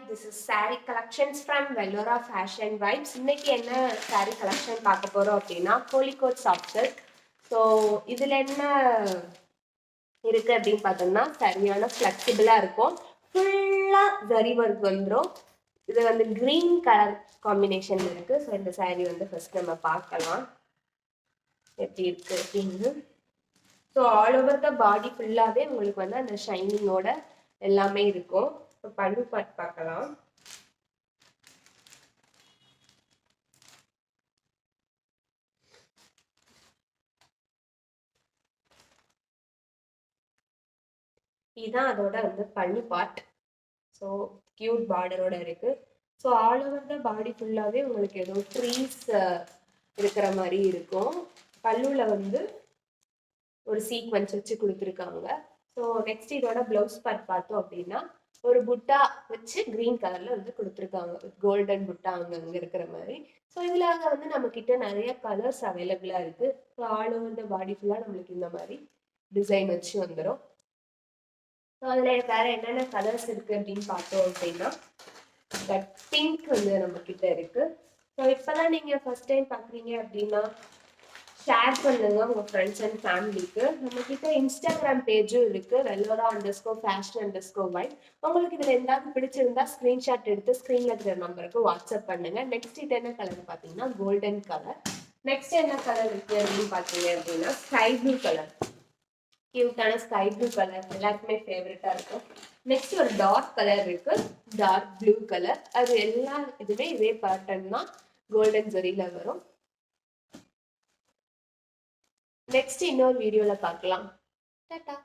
this is saree collections from Vellora Fashion Vibes. இன்னைக்கு என்ன saree collection பார்க்க போறோம் அப்படின்னா கோழிக்கோட் சாஃப்ட் சில்க். ஸோ இதில் என்ன இருக்கு அப்படின்னு பார்த்தோம்னா சரியான ஃப்ளெக்சிபிளாக இருக்கும். ஃபுல்லாக ஜரி ஒர்க் வந்துடும். இது வந்து க்ரீன் கலர் காம்பினேஷன் இருக்கு. ஸோ இந்த saree வந்து ஃபர்ஸ்ட் நம்ம பார்க்கலாம் எப்படி இருக்கு அப்படின்னு. ஸோ ஆல் ஓவர் த பாடி ஃபுல்லாகவே உங்களுக்கு வந்து அந்த ஷைனிங்கோட எல்லாமே இருக்கும். இப்போ பல்லு பார்ட் பார்க்கலாம். இதுதான் அதோட வந்து பல்லு பார்ட். ஸோ கியூட் பார்டரோட இருக்கு. ஸோ ஆல் ஓவர் த பாடி ஃபுல்லாகவே உங்களுக்கு ஏதோ ட்ரீஸ் இருக்கிற மாதிரி இருக்கும். பல்லுல வந்து ஒரு சீக்வன்ஸ் வச்சு கொடுத்துருக்காங்க. ஸோ நெக்ஸ்ட் இதோட பிளவுஸ் பார்ட் பார்த்தோம் அப்படின்னா ஒரு புட்டா வச்சு கிரீன் கலர்ல வந்து கொடுத்துருக்காங்க. கோல்டன் புட்டா அங்கங்க இருக்கிற மாதிரி. ஸோ இதுல வந்து நம்ம கிட்ட நிறைய கலர்ஸ் அவைலபிளா இருக்கு. ஸோ ஆல் ஓவர் த பாடி ஃபுல்லா நம்மளுக்கு இந்த மாதிரி டிசைன் வச்சு வந்துடும். ஸோ அதுல வேற என்னென்ன கலர்ஸ் இருக்கு அப்படின்னு பார்த்தோம் அப்படின்னா பிங்க் வந்து நம்ம கிட்ட இருக்கு. ஸோ இப்பதான் நீங்க ஃபர்ஸ்ட் டைம் பாக்குறீங்க அப்படின்னா ஷேர் பண்ணுங்க உங்க ஃப்ரெண்ட்ஸ் அண்ட் ஃபேமிலிக்கு. நம்ம கிட்ட இன்ஸ்டாகிராம் பேஜும் இருக்கு, Vellora_fashion_vibe. உங்களுக்கு இதுல எதாவது பிடிச்சிருந்தா ஸ்கிரீன்ஷாட் எடுத்து ஸ்கிரீன்ல இருக்கிற நம்பருக்கு வாட்ஸ்அப் பண்ணுங்க. நெக்ஸ்ட் இது என்ன கலர் பாத்தீங்கன்னா கோல்டன் கலர். நெக்ஸ்ட் என்ன கலர் இருக்கு அப்படின்னு பாத்தீங்க அப்படின்னா ஸ்கை ப்ளூ கலர். கியூட்டான ஸ்கை ப்ளூ கலர் எல்லாருக்குமே ஃபேவரட்டா இருக்கும். நெக்ஸ்ட் ஒரு டார்க் கலர் இருக்கு, டார்க் ப்ளூ கலர். அது எல்லா இதுவே இதே பேட்டர்ன் தான், கோல்டன் ஜரியில வரும். நெக்ஸ்ட் இன்னொரு வீடியோல பார்க்கலாம். டாடா.